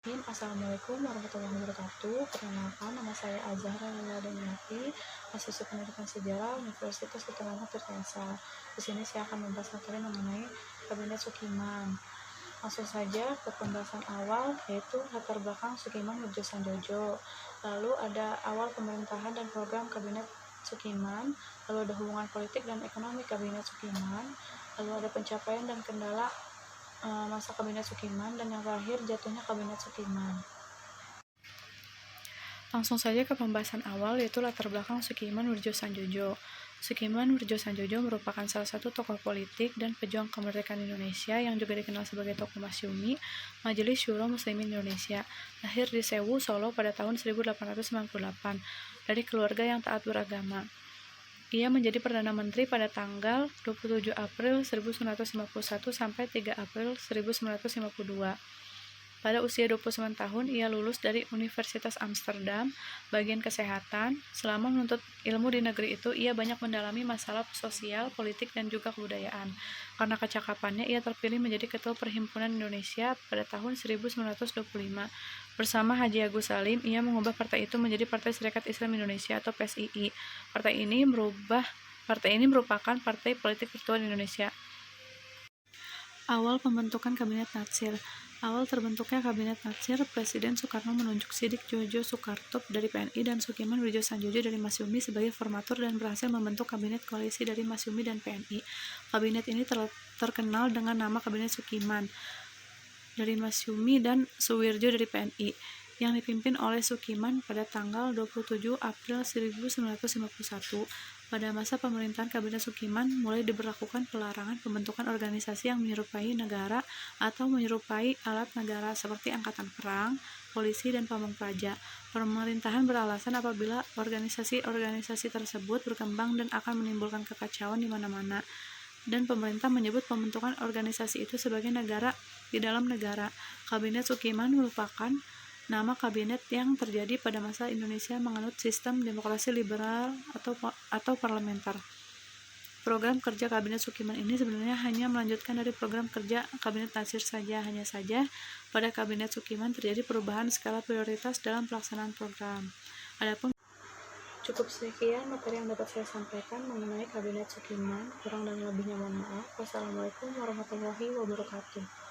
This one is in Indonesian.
Assalamualaikum warahmatullahi wabarakatuh. Perkenalkan, nama saya Azahra Lila Demiati, mahasiswa pendidikan sejarah Universitas Erlangga Tirta. Di sini saya akan membahas materi mengenai Kabinet Sukiman. Langsung saja ke pembahasan awal, yaitu latar belakang Sukiman menuju Sanjojo. Lalu ada awal pemerintahan dan program Kabinet Sukiman, lalu ada hubungan politik dan ekonomi Kabinet Sukiman, lalu ada pencapaian dan kendala masa Kabinet Sukiman, dan yang terakhir jatuhnya Kabinet Sukiman. Langsung saja ke pembahasan awal, yaitu latar belakang Sukiman Nurjo Sanjojo. Sukiman Nurjo Sanjojo merupakan salah satu tokoh politik dan pejuang kemerdekaan Indonesia yang juga dikenal sebagai tokoh Masyumi, Majelis Syuro Muslimin Indonesia. Lahir di Sewu, Solo pada tahun 1898 dari keluarga yang taat beragama. Ia menjadi Perdana Menteri pada tanggal 27 April 1951 sampai 3 April 1952. Pada usia 29 tahun, ia lulus dari Universitas Amsterdam, bagian kesehatan. Selama menuntut ilmu di negeri itu, ia banyak mendalami masalah sosial, politik, dan juga kebudayaan. Karena kecakapannya, ia terpilih menjadi Ketua Perhimpunan Indonesia pada tahun 1925. Bersama Haji Agus Salim, ia mengubah partai itu menjadi Partai Serikat Islam Indonesia atau PSII. Partai ini merupakan partai politik tertua di Indonesia. Awal pembentukan Kabinet Natsir. Awal terbentuknya Kabinet Natsir, Presiden Soekarno menunjuk Sidik Jojo Sukartop dari PNI dan Sukiman Nurjo Sanjojo dari Masyumi sebagai formatur dan berhasil membentuk Kabinet Koalisi dari Masyumi dan PNI. Kabinet ini terkenal dengan nama Kabinet Sukiman dari Masyumi dan Suwirjo dari PNI, yang dipimpin oleh Sukiman pada tanggal 27 April 1951. Pada masa pemerintahan Kabinet Sukiman, mulai diberlakukan pelarangan pembentukan organisasi yang menyerupai negara atau menyerupai alat negara seperti angkatan perang, polisi, dan pamong praja. Pemerintahan beralasan apabila organisasi-organisasi tersebut berkembang dan akan menimbulkan kekacauan di mana-mana, dan pemerintah menyebut pembentukan organisasi itu sebagai negara di dalam negara. Kabinet Sukiman merupakan nama kabinet yang terjadi pada masa Indonesia menganut sistem demokrasi liberal atau parlementer. Program kerja Kabinet Sukiman ini sebenarnya hanya melanjutkan dari program kerja Kabinet Natsir saja. Hanya saja pada Kabinet Sukiman terjadi perubahan skala prioritas dalam pelaksanaan program. Adapun cukup sekian materi yang dapat saya sampaikan mengenai Kabinet Sukiman. Kurang dan lebihnya mohon maaf. Wassalamualaikum warahmatullahi wabarakatuh.